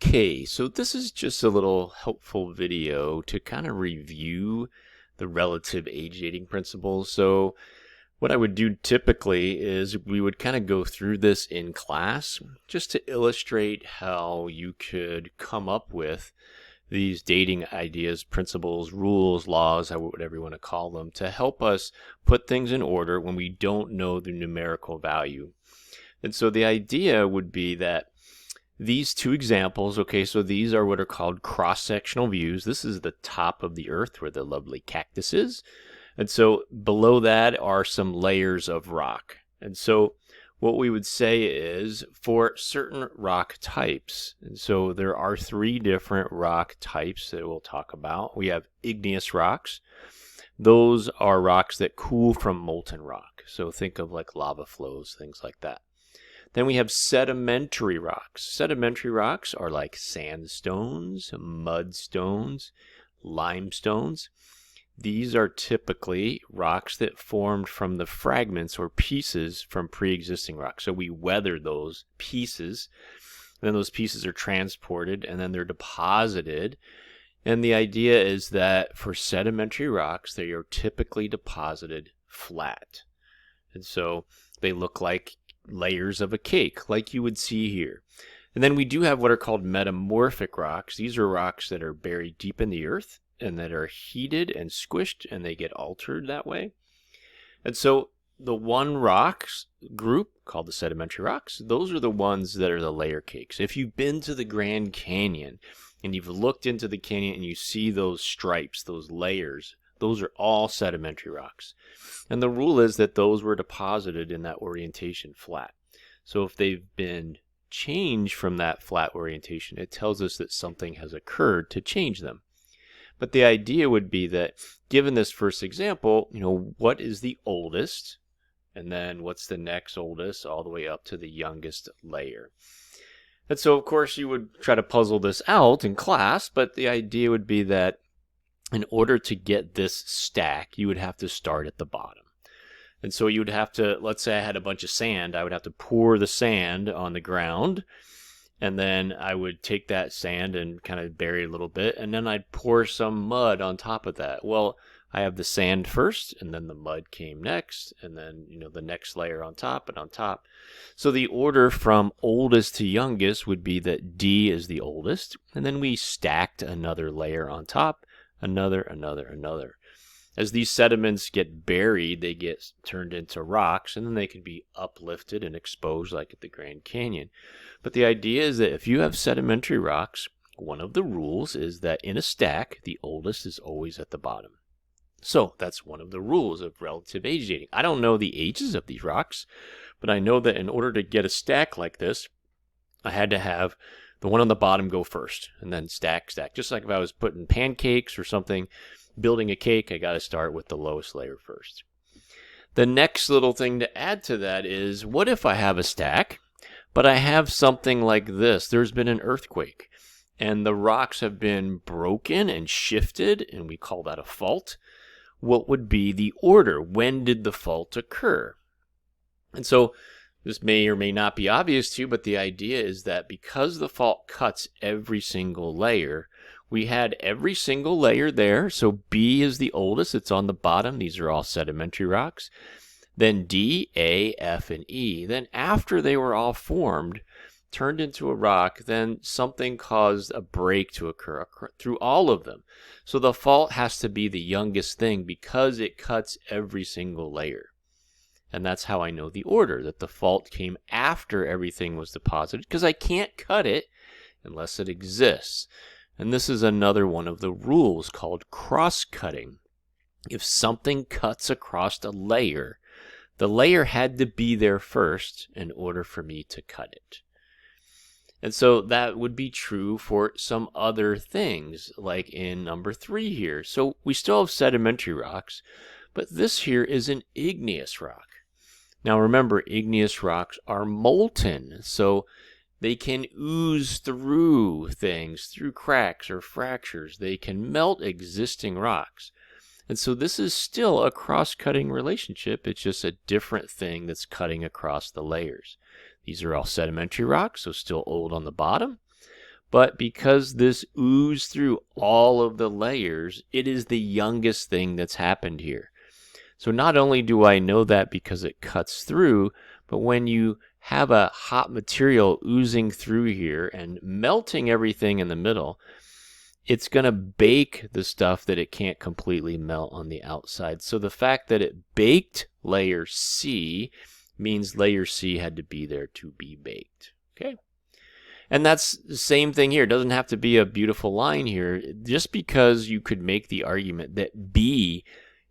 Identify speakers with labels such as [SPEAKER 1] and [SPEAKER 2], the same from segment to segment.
[SPEAKER 1] Okay, so this is just a little helpful video to kind of review the relative age dating principles. So what I would do typically is we would kind of go through this in class just to illustrate how you could come up with these dating ideas, principles, rules, laws, whatever you want to call them, to help us put things in order when we don't know the numerical value. And so the idea would be that these two examples, okay, so these are what are called cross-sectional views. This is the top of the earth where the lovely cactus is. And so below that are some layers of rock. And so what we would say is for certain rock types, and so there are three different rock types that we'll talk about. We have igneous rocks. Those are rocks that cool from molten rock. So think of like lava flows, things like that. Then we have sedimentary rocks. Sedimentary rocks are like sandstones, mudstones, limestones. These are typically rocks that formed from the fragments or pieces from pre-existing rocks. So we weather those pieces, then those pieces are transported, and then they're deposited. And the idea is that for sedimentary rocks, they are typically deposited flat. And so they look like layers of a cake, like you would see here. And then we do have what are called metamorphic rocks. These are rocks that are buried deep in the earth and that are heated and squished, and they get altered that way. And so the one rocks group called the sedimentary rocks, those are the ones that are the layer cakes. If you've been to the Grand Canyon and you've looked into the canyon and you see those stripes, those layers, those are all sedimentary rocks. And the rule is that those were deposited in that orientation flat. So if they've been changed from that flat orientation, it tells us that something has occurred to change them. But the idea would be that given this first example, what is the oldest? And then what's the next oldest all the way up to the youngest layer? And so of course you would try to puzzle this out in class, but the idea would be that in order to get this stack, you would have to start at the bottom. And so you would have to, let's say I had a bunch of sand, I would have to pour the sand on the ground, and then I would take that sand and kind of bury it a little bit, and then I'd pour some mud on top of that. Well, I have the sand first, and then the mud came next, and then, the next layer on top and on top. So the order from oldest to youngest would be that D is the oldest, and then we stacked another layer on top, another. As these sediments get buried, they get turned into rocks, and then they can be uplifted and exposed like at the Grand Canyon. But the idea is that if you have sedimentary rocks, one of the rules is that in a stack, the oldest is always at the bottom. So that's one of the rules of relative age dating. I don't know the ages of these rocks, but I know that in order to get a stack like this, I had to have the one on the bottom go first, and then stack. Just like if I was putting pancakes or something, building a cake, I got to start with the lowest layer first. The next little thing to add to that is, what if I have a stack, but I have something like this? There's been an earthquake, and the rocks have been broken and shifted, and we call that a fault. What would be the order? When did the fault occur? And so this may or may not be obvious to you, but the idea is that because the fault cuts every single layer, we had every single layer there. So B is the oldest. It's on the bottom. These are all sedimentary rocks. Then D, A, F, and E. Then after they were all formed, turned into a rock, then something caused a break to occur through all of them. So the fault has to be the youngest thing because it cuts every single layer. And that's how I know the order, that the fault came after everything was deposited, because I can't cut it unless it exists. And this is another one of the rules called cross-cutting. If something cuts across a layer, the layer had to be there first in order for me to cut it. And so that would be true for some other things, like in number 3 here. So we still have sedimentary rocks, but this here is an igneous rock. Now remember, igneous rocks are molten, so they can ooze through things, through cracks or fractures. They can melt existing rocks. And so this is still a cross-cutting relationship. It's just a different thing that's cutting across the layers. These are all sedimentary rocks, so still old on the bottom. But because this oozed through all of the layers, it is the youngest thing that's happened here. So not only do I know that because it cuts through, but when you have a hot material oozing through here and melting everything in the middle, it's going to bake the stuff that it can't completely melt on the outside. So the fact that it baked layer C means layer C had to be there to be baked. Okay? And that's the same thing here. It doesn't have to be a beautiful line here. Just because you could make the argument that B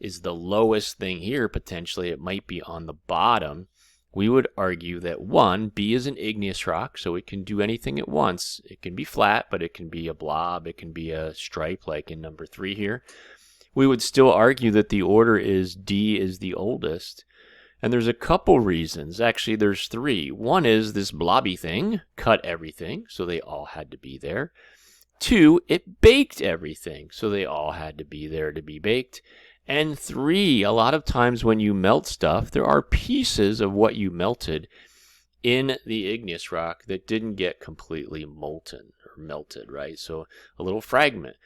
[SPEAKER 1] is the lowest thing here, potentially it might be on the bottom, we would argue that 1, B is an igneous rock, so it can do anything at once. It can be flat, but it can be a blob. It can be a stripe like in number 3 here. We would still argue that the order is D is the oldest. And there's a couple reasons. Actually, there's 3. One is this blobby thing cut everything, so they all had to be there. 2, it baked everything, so they all had to be there to be baked. And 3, a lot of times when you melt stuff, there are pieces of what you melted in the igneous rock that didn't get completely molten or melted, right? So a little fragment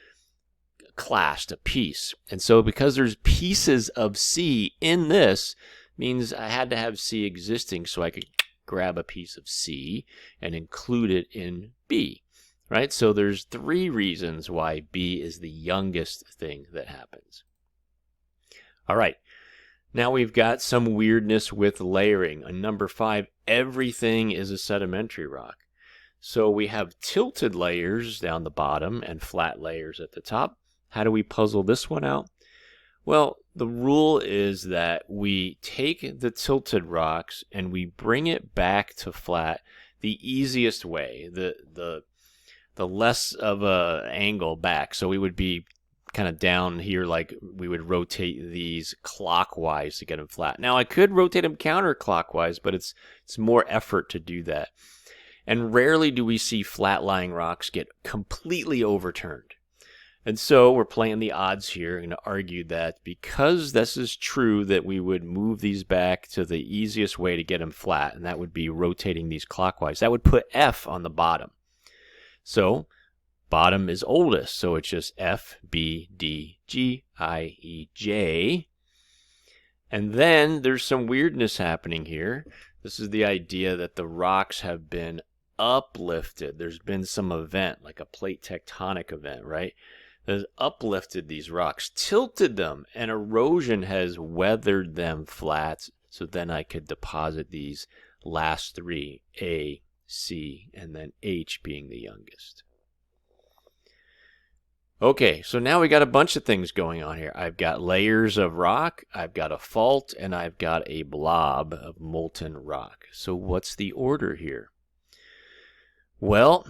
[SPEAKER 1] clashed, a piece. And so because there's pieces of C in this, means I had to have C existing so I could grab a piece of C and include it in B, right? So there's 3 reasons why B is the youngest thing that happens. All right, now we've got some weirdness with layering. On number 5, everything is a sedimentary rock. So we have tilted layers down the bottom and flat layers at the top. How do we puzzle this one out? Well, the rule is that we take the tilted rocks and we bring it back to flat the easiest way, the less of a angle back. So we would be kind of down here, like we would rotate these clockwise to get them flat. Now I could rotate them counterclockwise, but it's more effort to do that. And rarely do we see flat-lying rocks get completely overturned. And so we're playing the odds here and argue that because this is true, that we would move these back to the easiest way to get them flat, and that would be rotating these clockwise. That would put F on the bottom. So bottom is oldest, so it's just F, B, D, G, I, E, J. And then there's some weirdness happening here. This is the idea that the rocks have been uplifted. There's been some event, like a plate tectonic event, right? Has uplifted these rocks, tilted them, and erosion has weathered them flat. So then I could deposit these last 3, A, C, and then H being the youngest. Okay, so now we got a bunch of things going on here. I've got layers of rock, I've got a fault, and I've got a blob of molten rock. So what's the order here? Well,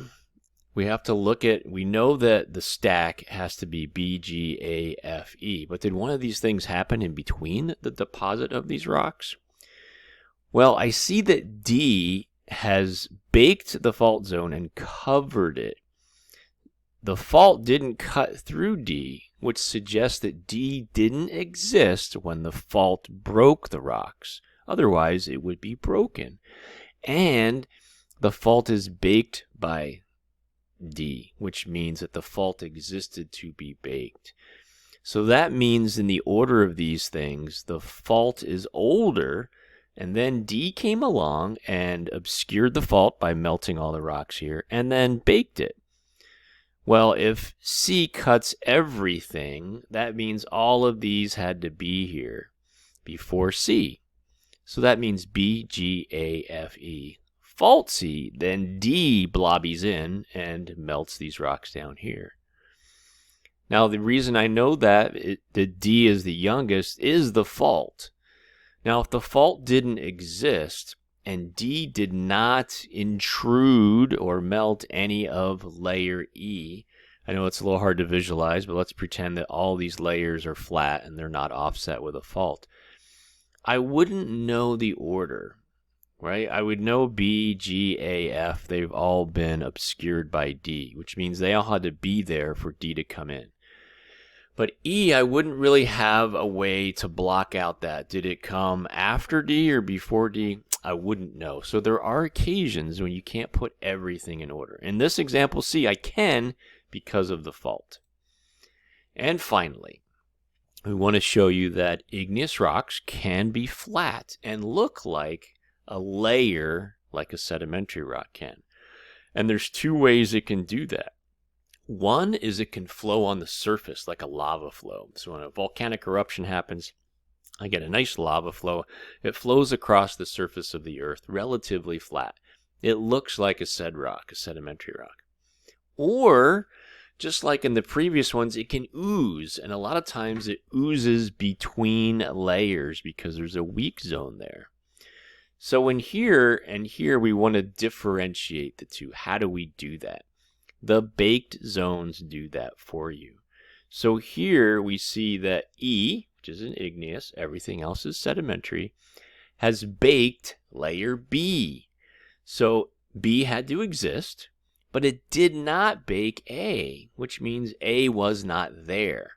[SPEAKER 1] we have to look at, we know that the stack has to be B, G, A, F, E, but did one of these things happen in between the deposit of these rocks? Well, I see that D has baked the fault zone and covered it. The fault didn't cut through D, which suggests that D didn't exist when the fault broke the rocks. Otherwise, it would be broken. And the fault is baked by D, which means that the fault existed to be baked. So that means in the order of these things, the fault is older, and then D came along and obscured the fault by melting all the rocks here, and then baked it. Well, if C cuts everything, that means all of these had to be here before C. So that means B, G, A, F, E. Fault C, then D blobbies in and melts these rocks down here. Now, the reason I know that D is the youngest is the fault. Now, if the fault didn't exist and D did not intrude or melt any of layer E, I know it's a little hard to visualize, but let's pretend that all these layers are flat and they're not offset with a fault. I wouldn't know the order, right? I would know B, G, A, F. They've all been obscured by D, which means they all had to be there for D to come in. But E, I wouldn't really have a way to block out that. Did it come after D or before D? I wouldn't know. So there are occasions when you can't put everything in order. In this example C, I can because of the fault. And finally, we want to show you that igneous rocks can be flat and look like a layer like a sedimentary rock can. And there's two ways it can do that. One is it can flow on the surface like a lava flow. So when a volcanic eruption happens, I get a nice lava flow. It flows across the surface of the earth relatively flat. It looks like a sedimentary rock. Or, just like in the previous ones, it can ooze. And a lot of times it oozes between layers because there's a weak zone there. So in here and here, we want to differentiate the two. How do we do that? The baked zones do that for you. So here we see that E, which is an igneous, everything else is sedimentary, has baked layer B. So B had to exist, but it did not bake A, which means A was not there.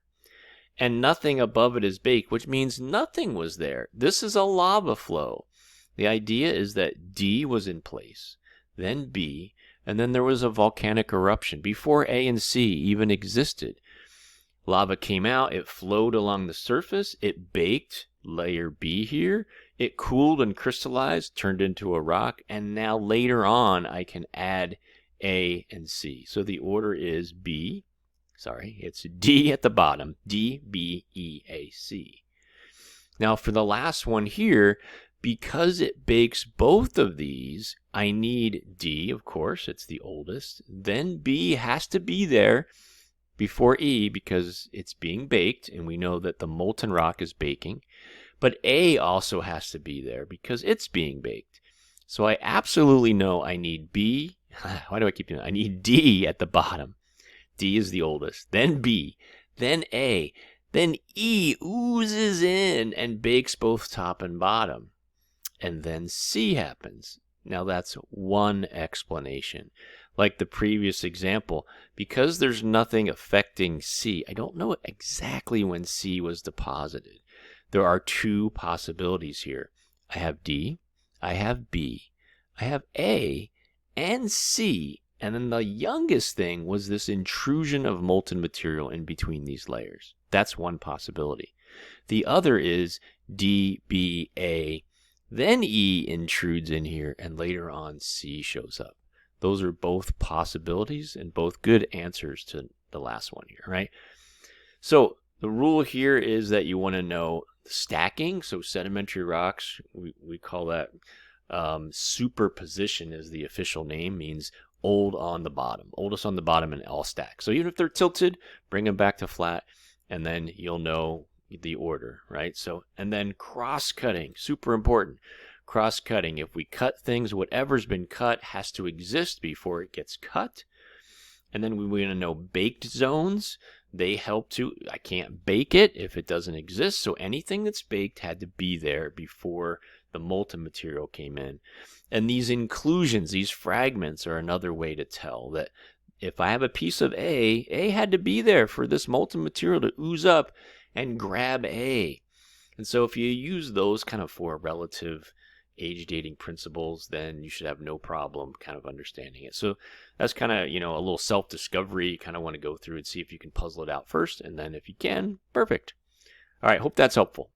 [SPEAKER 1] And nothing above it is baked, which means nothing was there. This is a lava flow. The idea is that D was in place, then B, and then there was a volcanic eruption before A and C even existed. Lava came out, it flowed along the surface, it baked layer B here, it cooled and crystallized, turned into a rock, and now later on I can add A and C. So the order is it's D at the bottom, D, B, E, A, C. Now for the last one here, because it bakes both of these, I need D, of course, it's the oldest. Then B has to be there before E because it's being baked, and we know that the molten rock is baking. But A also has to be there because it's being baked. So I absolutely know I need B. Why do I keep doing that? I need D at the bottom. D is the oldest. Then B. Then A. Then E oozes in and bakes both top and bottom. And then C happens. Now that's one explanation. Like the previous example, because there's nothing affecting C, I don't know exactly when C was deposited. There are two possibilities here. I have D, I have B, I have A, and C, and then the youngest thing was this intrusion of molten material in between these layers. That's one possibility. The other is D, B, A, then E intrudes in here, and later on C shows up. Those are both possibilities and both good answers to the last one here, right? So the rule here is that you want to know stacking. So sedimentary rocks, we call that superposition is the official name, means oldest on the bottom and all stacked. So even if they're tilted, bring them back to flat, and then you'll know the order, right? So, and then cross-cutting, super important. Cross-cutting, if we cut things, whatever's been cut has to exist before it gets cut. And then we want to know baked zones. They help to, I can't bake it if it doesn't exist, so anything that's baked had to be there before the molten material came in. And these inclusions, these fragments, are another way to tell that if I have a piece of A had to be there for this molten material to ooze up and grab A. And so if you use those kind of for relative age dating principles, then you should have no problem kind of understanding it. So that's kind of, a little self-discovery. You kind of want to go through and see if you can puzzle it out first. And then if you can, perfect. All right, hope that's helpful.